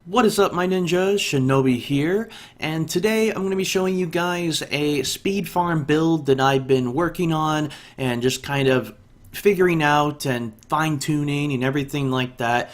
What is up, my ninjas? Shinobi here, and today I'm going to be showing you guys a speed farm build that I've been working on and just kind of figuring out and fine-tuning and everything like that.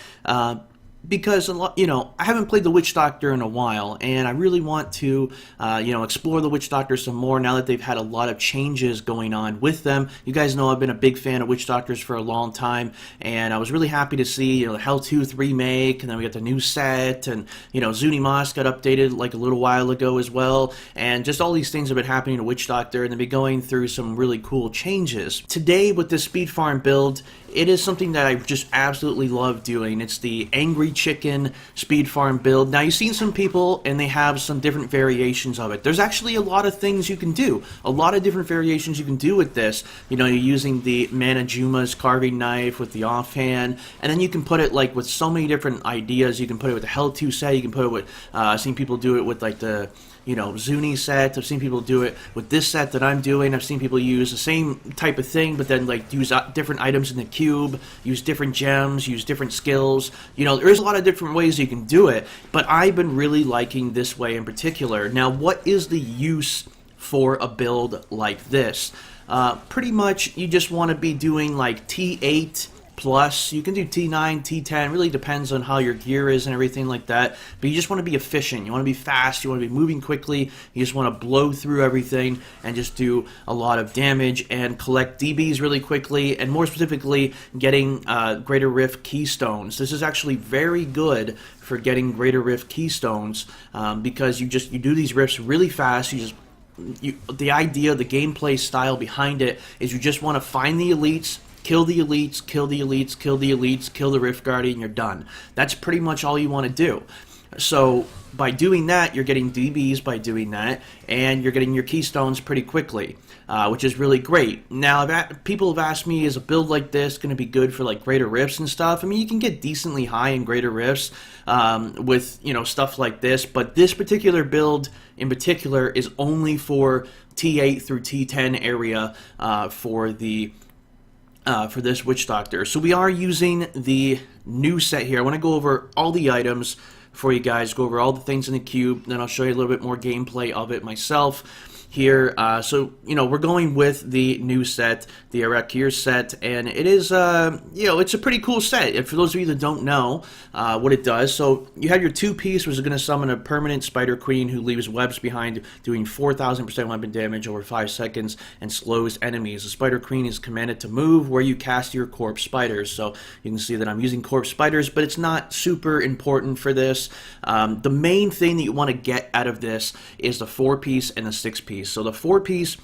Because a lot, I haven't played the Witch Doctor in a while, and I really want to, explore the Witch Doctor some more now that they've had a lot of changes going on with them. You guys know I've been a big fan of Witch Doctors for a long time, and I was really happy to see, the Helltooth remake, and then we got the new set, and Zuni Moss got updated like a little while ago as well, and just all these things have been happening to Witch Doctor, and they've been going through some really cool changes. Today with this speed farm build, it is something that I just absolutely love doing. It's the Angry Chicken speed farm build. Now, you've seen some people, and they have some different variations of it. There's actually a lot of things you can do. A lot of different variations you can do with this. You're using the Manajuma's carving knife with the offhand, and then you can put it, like, with so many different ideas. You can put it with the Hell-2 set. You can put it with, I've seen people do it with, like, the Zuni set. I've seen people do it with this set that I'm doing. I've seen people use the same type of thing, but then like use different items in the cube, use different gems, use different skills. There's a lot of different ways you can do it, but I've been really liking this way in particular. Now, what is the use for a build like this? Pretty much, you just want to be doing like T8 plus. You can do T9, T10, really depends on how your gear is and everything like that, but you just want to be efficient, you want to be fast, you want to be moving quickly, you just want to blow through everything and just do a lot of damage and collect DBs really quickly, and more specifically, getting Greater Rift Keystones. This is actually very good for getting Greater Rift Keystones, because you do these rifts really fast. The idea, the gameplay style behind it is you just want to find the elites, kill the elites, kill the elites, kill the elites, kill the Rift Guardian, you're done. That's pretty much all you want to do. So by doing that, you're getting DBs by doing that, and you're getting your keystones pretty quickly, which is really great. Now, people have asked me, is a build like this going to be good for like Greater Rifts and stuff? I mean, you can get decently high in Greater Rifts with stuff like this, but this particular build in particular is only for T8 through T10 area for this Witch Doctor. So we are using the new set here. I want to go over all the items for you guys, go over all the things in the cube, then I'll show you a little bit more gameplay of it myself here. So, we're going with the new set, the Arachyr set, and it is, it's a pretty cool set. And for those of you that don't know what it does, so you have your two-piece, which is going to summon a permanent Spider Queen who leaves webs behind, doing 4,000% weapon damage over 5 seconds and slows enemies. The Spider Queen is commanded to move where you cast your corpse spiders. So you can see that I'm using corpse spiders, but it's not super important for this. The main thing that you want to get out of this is the 4-piece and the 6-piece. So the 4-piece,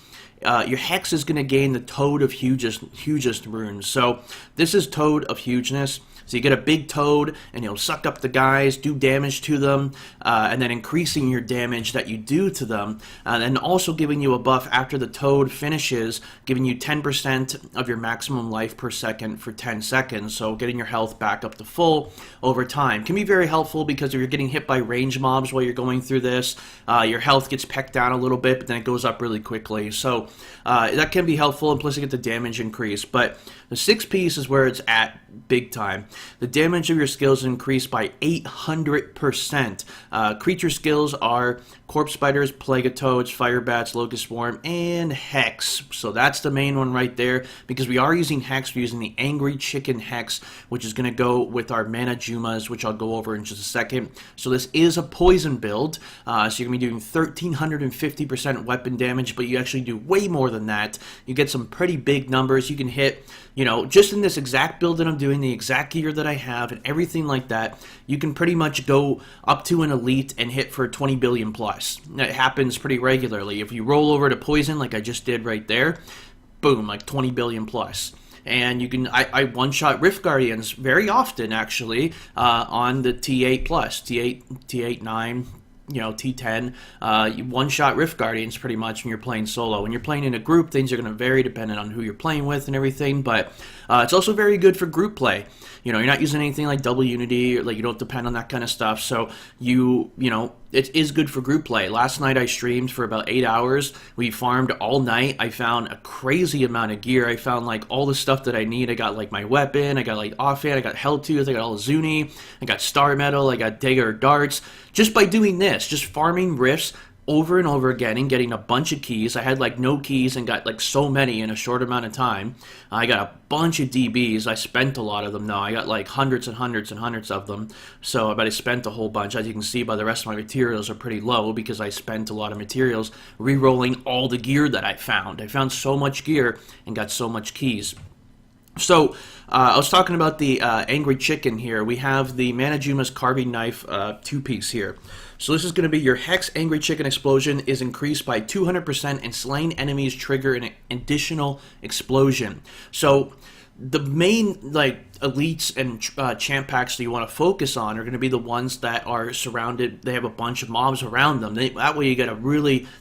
your Hex is going to gain the Toad of Hugest runes. So this is Toad of Hugeness. So you get a big toad, and you'll suck up the guys, do damage to them, and then increasing your damage that you do to them, and also giving you a buff after the toad finishes, giving you 10% of your maximum life per second for 10 seconds, so getting your health back up to full over time. Can be very helpful because if you're getting hit by range mobs while you're going through this, your health gets pecked down a little bit, but then it goes up really quickly. So that can be helpful, and plus you get the damage increase. But the 6-piece is where it's at big time. The damage of your skills increased by 800%. Creature skills are Corpse Spiders, Plague of Toads, Fire Bats, Locust Swarm, and Hex. So that's the main one right there, because we are using Hex. We're using the Angry Chicken Hex, which is going to go with our Manajumas, which I'll go over in just a second. So this is a poison build, so you're going to be doing 1,350% weapon damage, but you actually do way more than that. You get some pretty big numbers. You can hit, just in this exact build that I'm doing, the exact gear that I have, and everything like that, you can pretty much go up to an elite and hit for 20 billion plus. That happens pretty regularly. If you roll over to poison, like I just did right there, boom, like 20 billion plus. And you can, I one-shot Rift Guardians very often, actually, on the T8 plus, T8, 9, T10, you one-shot Rift Guardians pretty much when you're playing solo. When you're playing in a group, things are going to vary depending on who you're playing with and everything, but it's also very good for group play. You're not using anything like double unity, or like you don't depend on that kind of stuff, so it is good for group play. Last night I streamed for about 8 hours. We farmed all night. I found a crazy amount of gear. I found like all the stuff that I need. I got like my weapon, I got like offhand, I got Helltooth, I got all the Zuni, I got Star Metal, I got Dagger Darts. Just by doing this, just farming rifts over and over again and getting a bunch of keys. I had like no keys and got like so many in a short amount of time. I got a bunch of DBs. I spent a lot of them though. I got like hundreds and hundreds and hundreds of them. So I spent a whole bunch. As you can see by the rest of my materials are pretty low because I spent a lot of materials re-rolling all the gear that I found. I found so much gear and got so much keys. So, I was talking about the Angry Chicken here. We have the Manajuma's Carving Knife two-piece here. So this is going to be your Hex Angry Chicken Explosion is increased by 200% and slain enemies trigger an additional explosion. So the main elites and champ packs that you want to focus on are going to be the ones that are surrounded. They have a bunch of mobs around them. That way you get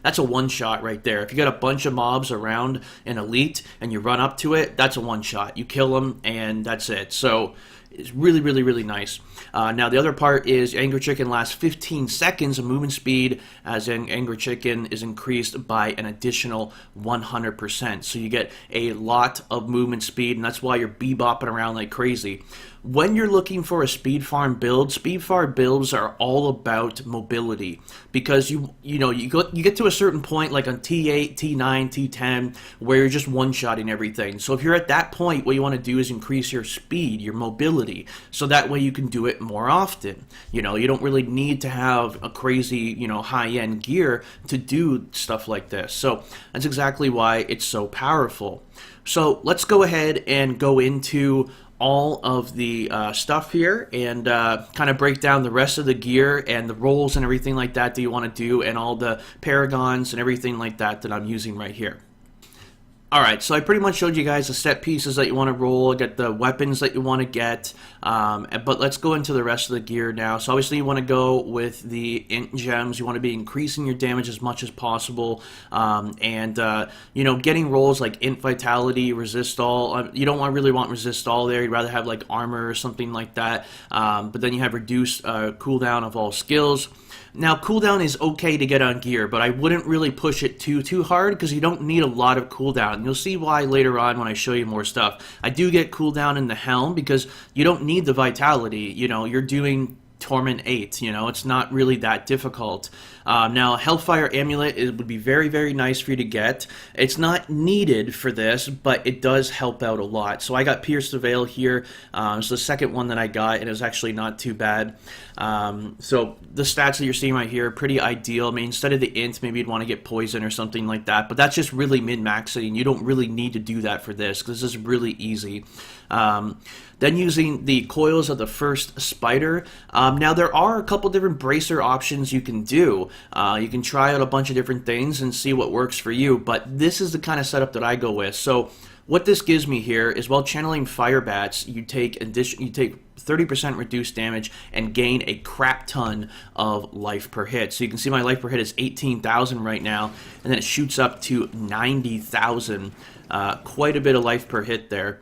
that's a one shot right there. If you got a bunch of mobs around an elite and you run up to it, that's a one shot. You kill them and that's it. So it's really, really, really nice. Now the other part is Angry Chicken lasts 15 seconds of movement speed, as in Angry Chicken is increased by an additional 100%. So you get a lot of movement speed, and that's why you're bebopping around like crazy. When you're looking for a speed farm build, speed farm builds are all about mobility, because you get to a certain point like on T8, T9, T10 where you're just one-shotting everything. So if you're at that point, what you want to do is increase your speed, your mobility, so that way you can do it more often. You don't really need to have a crazy, high-end gear to do stuff like this. So that's exactly why it's so powerful. So let's go ahead and go into all of the stuff here and kind of break down the rest of the gear and the rolls and everything like that you want to do, and all the paragons and everything like that I'm using right here. Alright, so I pretty much showed you guys the set pieces that you want to roll, get the weapons that you want to get, but let's go into the rest of the gear now. So obviously you want to go with the in-gems. You want to be increasing your damage as much as possible, and getting rolls like int vitality, resist all. You don't really want resist all there. You'd rather have like armor or something like that, but then you have reduced cooldown of all skills. Now, cooldown is okay to get on gear, but I wouldn't really push it too hard, because you don't need a lot of cooldown. And you'll see why later on when I show you more stuff. I do get cooldown in the helm because you don't need the vitality. You're doing Torment 8, it's not really that difficult. Now, Hellfire Amulet would be very, very nice for you to get. It's not needed for this, but it does help out a lot. So I got Pierce the Veil here. It's the second one that I got, and it was actually not too bad. So the stats that you're seeing right here are pretty ideal. I mean, instead of the int, maybe you'd want to get Poison or something like that, but that's just really min-maxing. You don't really need to do that for this, because this is really easy. Then using the Coils of the First Spider. Now there are a couple different bracer options you can do. You can try out a bunch of different things and see what works for you, but this is the kind of setup that I go with. So what this gives me here is, while channeling Fire Bats, you take 30% reduced damage and gain a crap ton of life per hit. So you can see my life per hit is 18,000 right now, and then it shoots up to 90,000. Quite a bit of life per hit there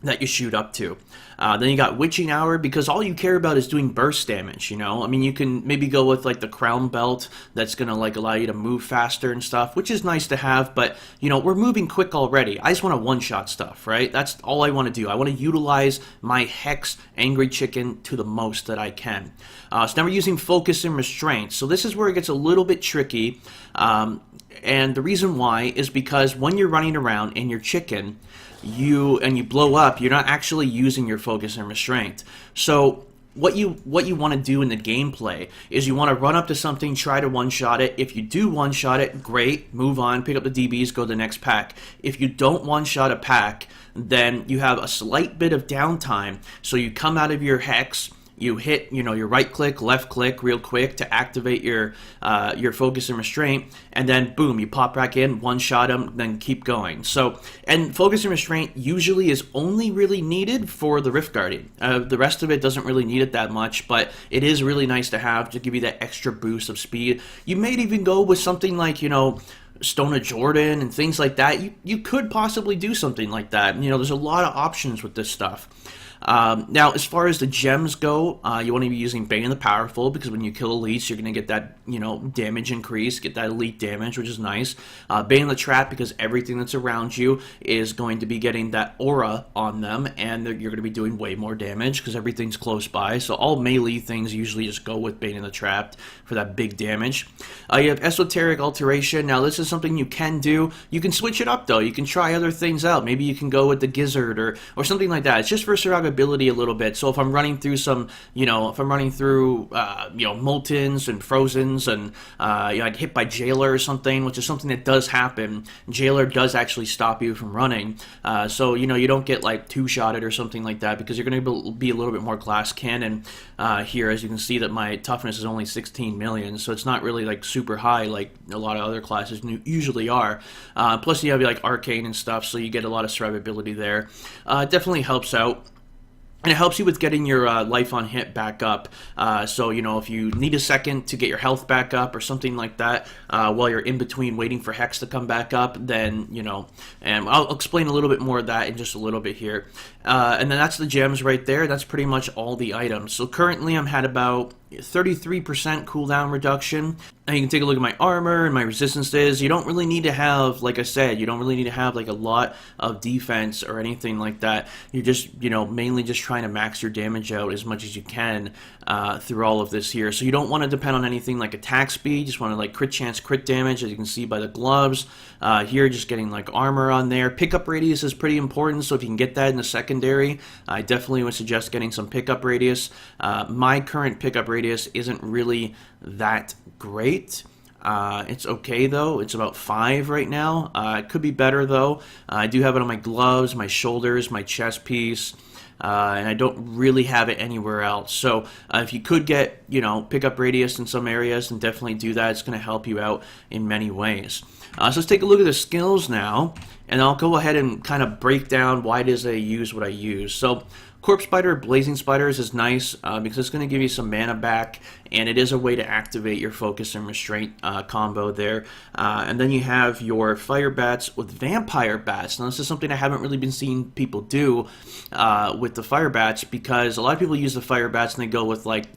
that you shoot up to. Then you got Witching Hour, because all you care about is doing burst damage, I mean, you can maybe go with like the Crown Belt that's going to allow you to move faster and stuff, which is nice to have, but we're moving quick already. I just want to one-shot stuff, right? That's all I want to do. I want to utilize my Hex Angry Chicken to the most that I can. So now we're using Focus and Restraint. So this is where it gets a little bit tricky, and the reason why is because when you're running around in your chicken, you blow up, you're not actually using your focus and restraint. So what you want to do in the gameplay is you want to run up to something, try to one-shot it. If you do one-shot it, great, move on, pick up the DBs, go to the next pack. If you don't one-shot a pack, then you have a slight bit of downtime. So you come out of your Hex, you hit, your right click, left click real quick to activate your focus and restraint, and then boom, you pop back in, one shot them, then keep going. So, and focus and restraint usually is only really needed for the Rift Guardian. The rest of it doesn't really need it that much, but it is really nice to have to give you that extra boost of speed. You may even go with something like, Stone of Jordan and things like that. You could possibly do something like that. There's a lot of options with this stuff. Now, as far as the gems go, you want to be using Bane of the Powerful, because when you kill elites, you're going to get that, damage increase, get that elite damage, which is nice. Bane of the Trap, because everything that's around you is going to be getting that aura on them, and you're going to be doing way more damage because everything's close by. So all melee things usually just go with Bane of the Trap for that big damage. You have Esoteric Alteration. Now, this is something you can do. You can switch it up, though. You can try other things out. Maybe you can go with the Gizzard or something like that. It's just for survivability a little bit. So if I'm running through some, Moltens and Frozens, and I get hit by Jailer or something, which is something that does happen. Jailer does actually stop you from running. So, you don't get like two-shotted or something like that, because you're going to be a little bit more glass cannon here. As you can see that my toughness is only 16 million, so it's not really like super high like a lot of other classes usually are. Plus you have like Arcane and stuff, so you get a lot of survivability there. It definitely helps out. And it helps you with getting your life on hit back up. So, if you need a second to get your health back up or something like that, while you're in between waiting for Hex to come back up, then, and I'll explain a little bit more of that in just a little bit here. And then that's the gems right there. That's pretty much all the items. So currently I'm at about 33% cooldown reduction. Now you can take a look at my armor and my resistances. You don't really need to have, like I said, you don't really need to have like a lot of defense or anything like that. You're just, mainly just trying to max your damage out as much as you can through all of this here. So you don't want to depend on anything like attack speed. You just want to like crit chance, crit damage, as you can see by the gloves. Here, just getting like armor on there. Pickup radius is pretty important, so if you can get that in the secondary, I definitely would suggest getting some pickup radius. My current pickup radius isn't really that great. It's okay though. It's about 5 right now. It could be better though. I do have it on my gloves, my shoulders, my chest piece, and I don't really have it anywhere else. So if you could get, pickup radius in some areas, then definitely do that. It's going to help you out in many ways. So let's take a look at the skills now, and I'll go ahead and kind of break down why it is I use what I use. So Corpse Spider, Blazing Spiders is nice because it's going to give you some mana back, and it is a way to activate your focus and restraint combo there. And then you have your Fire Bats with Vampire Bats. Now this is something I haven't really been seeing people do with the Fire Bats, because a lot of people use the Fire Bats and they go with like,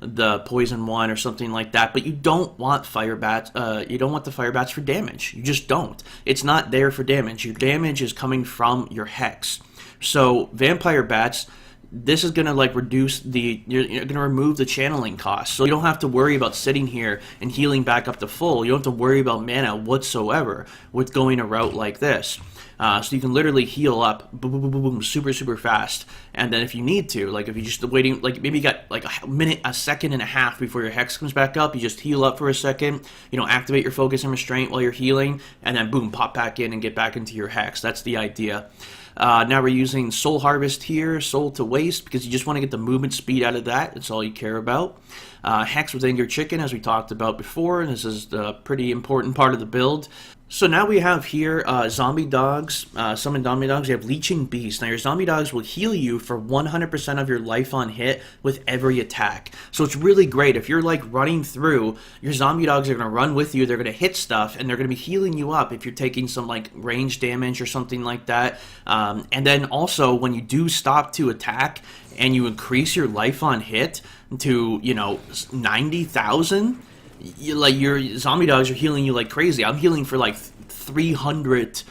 the Poison one or something like that, but you don't want Fire Bats, you don't want the Fire Bats for damage. You just don't. It's not there for damage. Your damage is coming from your Hex. So Vampire Bats, this is going to like reduce you're going to remove the channeling cost. So you don't have to worry about sitting here and healing back up to full. You don't have to worry about mana whatsoever with going a route like this. So you can literally heal up, boom, boom, boom, boom, boom, super, super fast. And then if you need to, like if you're just waiting, like maybe you got like a second and a half before your Hex comes back up, you just heal up for a second, activate your focus and restraint while you're healing, and then boom, pop back in and get back into your Hex. That's the idea. Now we're using Soul Harvest here, Soul to Waste, because you just want to get the movement speed out of that. That's all you care about. Hex with Anger Chicken, as we talked about before, and this is the pretty important part of the build. So now we have here zombie dogs, summon zombie dogs. You have Leeching Beast. Now your zombie dogs will heal you for 100% of your life on hit with every attack. So it's really great. If you're like running through, your zombie dogs are going to run with you. They're going to hit stuff, and they're going to be healing you up if you're taking some like range damage or something like that. And then also when you do stop to attack and you increase your life on hit to 90,000. Your zombie dogs are healing you like crazy. I'm healing for like 300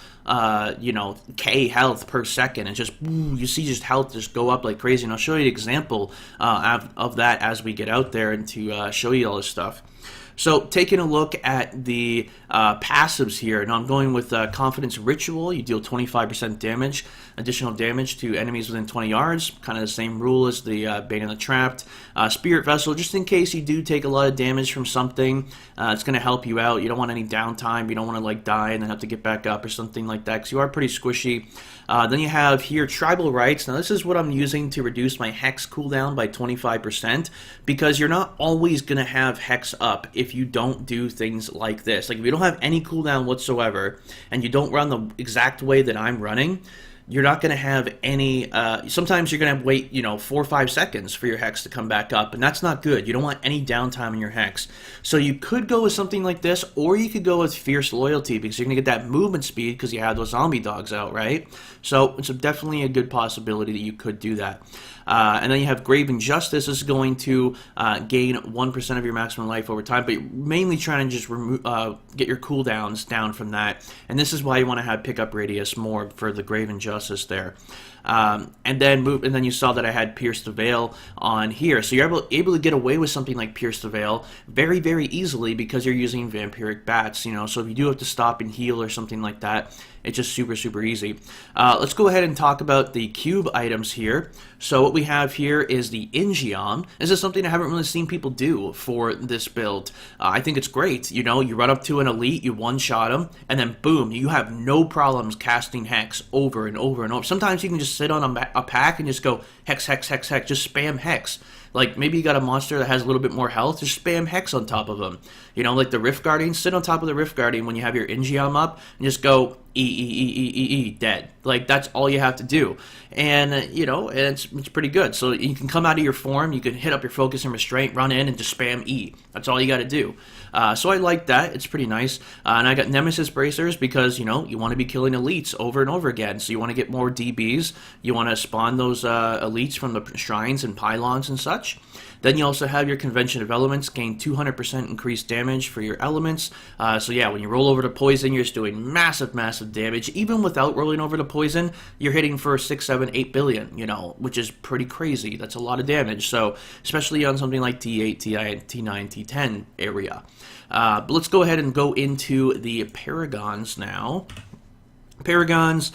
K health per second, and just you see just health just go up like crazy. And I'll show you an example of that as we get out there and to show you all this stuff. So taking a look at the passives here, now I'm going with Confidence Ritual. You deal 25% damage, additional damage to enemies within 20 yards, kind of the same rule as the Bane and the Trapped. Spirit Vessel, just in case you do take a lot of damage from something, it's going to help you out. You don't want any downtime, you don't want to like die and then have to get back up or something like that, because you are pretty squishy. Then you have here Tribal Rights. Now this is what I'm using to reduce my Hex cooldown by 25%, because you're not always going to have Hex up if you don't do things like this. Like if you don't have any cooldown whatsoever and you don't run the exact way that I'm running, you're not going to have any, sometimes you're going to wait, 4 or 5 seconds for your Hex to come back up, and that's not good. You don't want any downtime in your Hex. So you could go with something like this, or you could go with Fierce Loyalty, because you're going to get that movement speed because you have those zombie dogs out, right? So it's definitely a good possibility that you could do that. And then you have Grave Injustice. This is going to gain 1% of your maximum life over time, but you're mainly trying to just get your cooldowns down from that. And this is why you want to have Pickup Radius more for the Grave Injustice there. And then you saw that I had Pierce the Veil on here. So you're able to get away with something like Pierce the Veil very, very easily because you're using Vampiric Bats, So if you do have to stop and heal or something like that, it's just super, super easy. Let's go ahead and talk about the cube items here. So what we have here is the in-geom. This is something I haven't really seen people do for this build. I think it's great. You run up to an elite, you one-shot them, and then boom, you have no problems casting Hex over and over and over. Sometimes you can just sit on a pack and just go Hex, Hex, Hex, Hex, just spam Hex. Like, maybe you got a monster that has a little bit more health, just spam Hex on top of them. Like the Rift Guardian, sit on top of the Rift Guardian when you have your in-geom up, and just go E, dead. Like, that's all you have to do. And, it's pretty good. So you can come out of your form, you can hit up your Focus and Restraint, run in, and just spam E. That's all you got to do. So I like that. It's pretty nice. And I got Nemesis Bracers because, you want to be killing elites over and over again. So you want to get more DBs. You want to spawn those elites from the shrines and pylons and such. Then you also have your Convention of Elements, gain 200% increased damage for your elements. So yeah, when you roll over to Poison, you're just doing massive, massive damage. Even without rolling over to Poison, you're hitting for 6, 7, 8 billion, which is pretty crazy. That's a lot of damage. So especially on something like T8, T9, T10 area. But let's go ahead and go into the Paragons now. Paragons,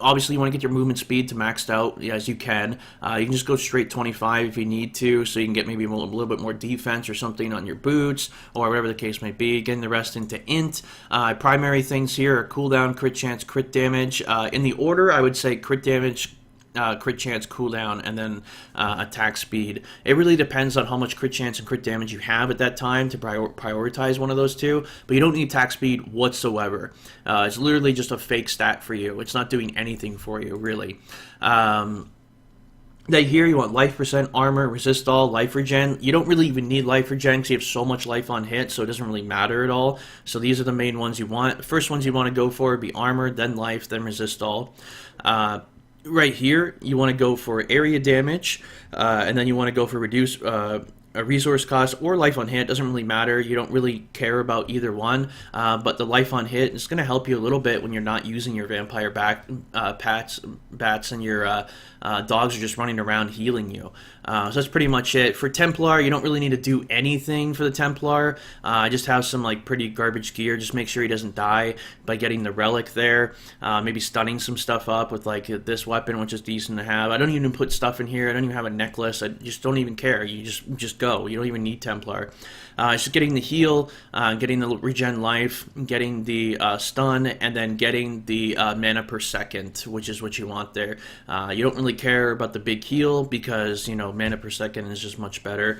obviously you want to get your movement speed to maxed out as you can. You can just go straight 25 if you need to, so you can get maybe a little bit more defense or something on your boots, or whatever the case may be. Getting the rest into int. Primary things here are cooldown, crit chance, crit damage. In the order, I would say crit damage, crit chance, cooldown, and then attack speed. It really depends on how much crit chance and crit damage you have at that time to prioritize one of those two, but you don't need attack speed whatsoever. It's literally just a fake stat for you. It's not doing anything for you, really. Then here you want life percent, armor, resist all, life regen. You don't really even need life regen because you have so much life on hit, so it doesn't really matter at all. So these are the main ones you want. The first ones you want to go for would be armor, then life, then resist all. Right here, you want to go for area damage, and then you want to go for reduce a resource cost or life on hit. Doesn't really matter. You don't really care about either one, but the life on hit is going to help you a little bit when you're not using your vampire bats and your dogs are just running around healing you. So that's pretty much it. For Templar, you don't really need to do anything for the Templar. Just have some pretty garbage gear. Just make sure he doesn't die by getting the relic there. Maybe stunning some stuff up with this weapon, which is decent to have. I don't even put stuff in here. I don't even have a necklace. I just don't even care. You just go. You don't even need Templar. It's just getting the heal, getting the regen life, getting the stun, and then getting the mana per second, which is what you want there. You don't really care about the big heal because, mana per second is just much better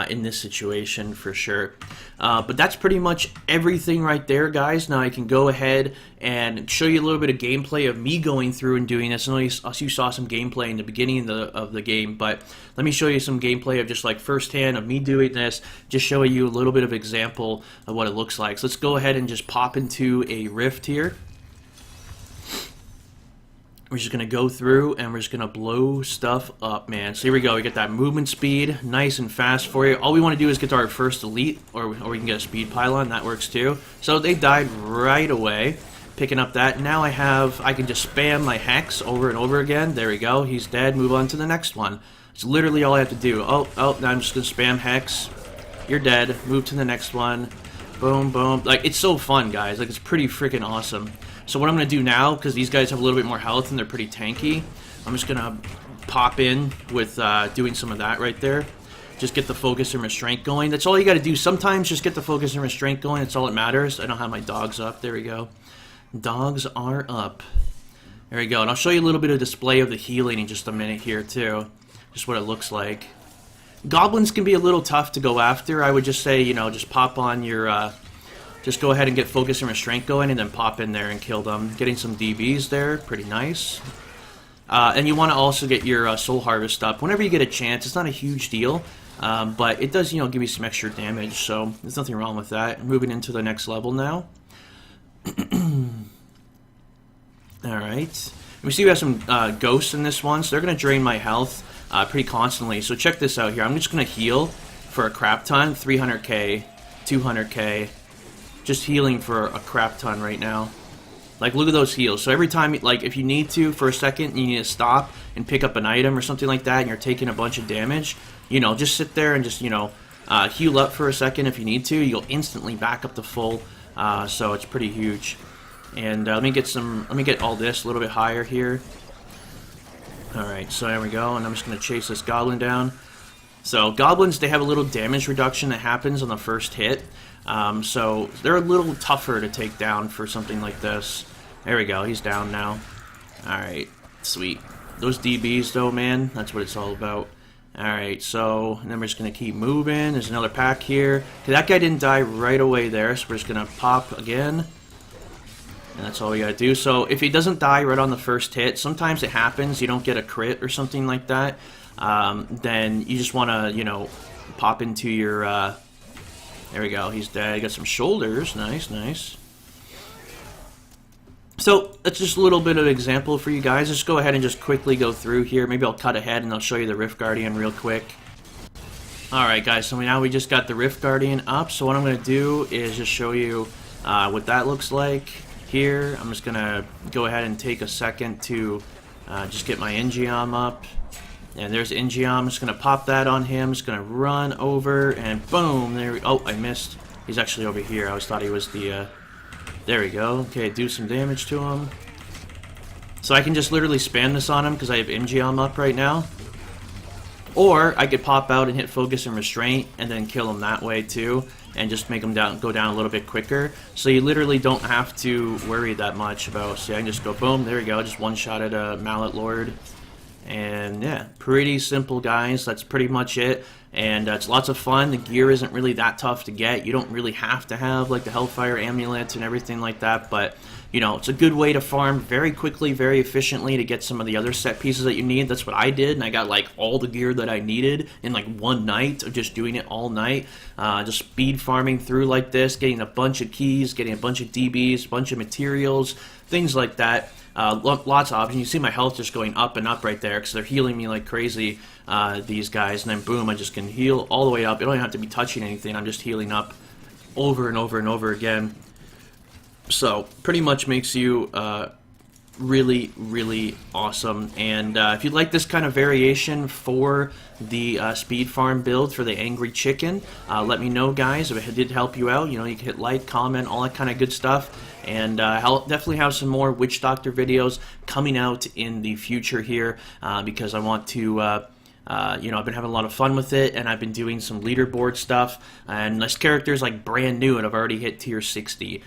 in this situation for sure. But that's pretty much everything right there, guys. Now I can go ahead and show you a little bit of gameplay of me going through and doing this. I know you saw some gameplay in the beginning of the game, but let me show you some gameplay of just firsthand of me doing this, just showing you a little bit of example of what it looks like. So let's go ahead and just pop into a rift here. We're just going to go through and we're just going to blow stuff up, man. So here we go. We get that movement speed nice and fast for you. All we want to do is get to our first elite, or we can get a speed pylon. That works too. So they died right away. Picking up that. Now I can just spam my hex over and over again. There we go. He's dead. Move on to the next one. It's literally all I have to do. Oh, now I'm just going to spam hex. You're dead. Move to the next one. Boom, boom. Like, it's so fun, guys. Like, it's pretty freaking awesome. So what I'm going to do now, because these guys have a little bit more health and they're pretty tanky, I'm just going to pop in with doing some of that right there. Just get the focus and restraint going. That's all you got to do. Sometimes just get the focus and restraint going. That's all that matters. I don't have my dogs up. There we go. Dogs are up. There we go. And I'll show you a little bit of display of the healing in just a minute here, too. Just what it looks like. Goblins can be a little tough to go after. I would just say, you know, just pop on your... just go ahead and get focus and restraint going and then pop in there and kill them. Getting some DBs there. Pretty nice. And you want to also get your soul harvest up whenever you get a chance. It's not a huge deal. But it does, you know, give you some extra damage, so there's nothing wrong with that. Moving into the next level now. Alright. We see we have some ghosts in this one, so they're going to drain my health pretty constantly. So check this out here. I'm just going to heal for a crap ton. 300k, 200k. Just healing for a crap ton right now. Like, look at those heals. So every time, like, if you need to, for a second, you need to stop and pick up an item or something like that, and you're taking a bunch of damage, you know, just sit there and just, you know, heal up for a second if you need to. You'll instantly back up to full, so it's pretty huge. And let me get all this a little bit higher here. Alright, so there we go, and I'm just going to chase this goblin down. So, goblins, they have a little damage reduction that happens on the first hit. So, they're a little tougher to take down for something like this. There we go, he's down now. Alright, sweet. Those DBs, though, man, that's what it's all about. Alright, so, and then we're just going to keep moving. There's another pack here. Okay, that guy didn't die right away there, so we're just going to pop again. And that's all we gotta do. So, if he doesn't die right on the first hit, sometimes it happens, you don't get a crit or something like that. Then you just want to, you know, pop into your, there we go, he's dead. Got some shoulders, nice, nice. So, that's just a little bit of an example for you guys. Just go ahead and just quickly go through here. Maybe I'll cut ahead and I'll show you the Rift Guardian real quick. Alright guys, so now we just got the Rift Guardian up. So what I'm going to do is just show you what that looks like here. I'm just going to go ahead and take a second to just get my in-geom up. And there's in-geom. I'm just going to pop that on him. Just going to run over and boom. There we go. Oh, I missed. He's actually over here. I always thought he was the... there we go. Okay, do some damage to him. So I can just literally spam this on him because I have in-geom up right now. Or I could pop out and hit focus and restraint and then kill him that way too. And just make him go down a little bit quicker. So you literally don't have to worry that much about... See, I can just go boom. There we go. Just one shot at a Mallet Lord. And yeah, pretty simple, guys. That's pretty much it. And it's lots of fun. The gear isn't really that tough to get. You don't really have to have like the Hellfire Amulet and everything like that. But, you know, it's a good way to farm very quickly, very efficiently to get some of the other set pieces that you need. That's what I did. And I got like all the gear that I needed in like one night of just doing it all night. Just speed farming through like this, getting a bunch of keys, getting a bunch of DBs, a bunch of materials, things like that. Lots of options. You see my health just going up and up right there because they're healing me like crazy, these guys. And then boom, I just can heal all the way up. I don't even have to be touching anything. I'm just healing up over and over and over again. So pretty much makes you really, really awesome. And if you'd like this kind of variation for the speed farm build for the Angry Chicken, let me know, guys. If it did help you out, you know, you can hit like, comment, all that kind of good stuff. And I'll definitely have some more Witch Doctor videos coming out in the future here because I want to, you know, I've been having a lot of fun with it, and I've been doing some leaderboard stuff, and this character is like brand new, and I've already hit tier 60.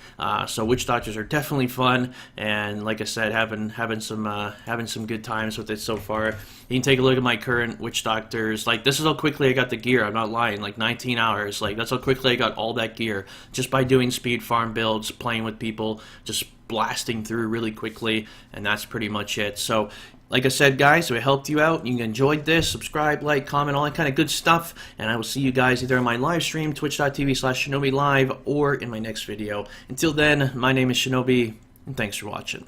So Witch Doctors are definitely fun, and like I said, having some good times with it so far. You can take a look at my current Witch Doctors. Like, this is how quickly I got the gear. I'm not lying. Like 19 hours. Like, that's how quickly I got all that gear just by doing speed farm builds, playing with people, just blasting through really quickly, and that's pretty much it. So, like I said, guys, if it helped you out, you enjoyed this, subscribe, like, comment, all that kind of good stuff, and I will see you guys either on my live stream, twitch.tv/Shinobi Live, or in my next video. Until then, my name is Shinobi, and thanks for watching.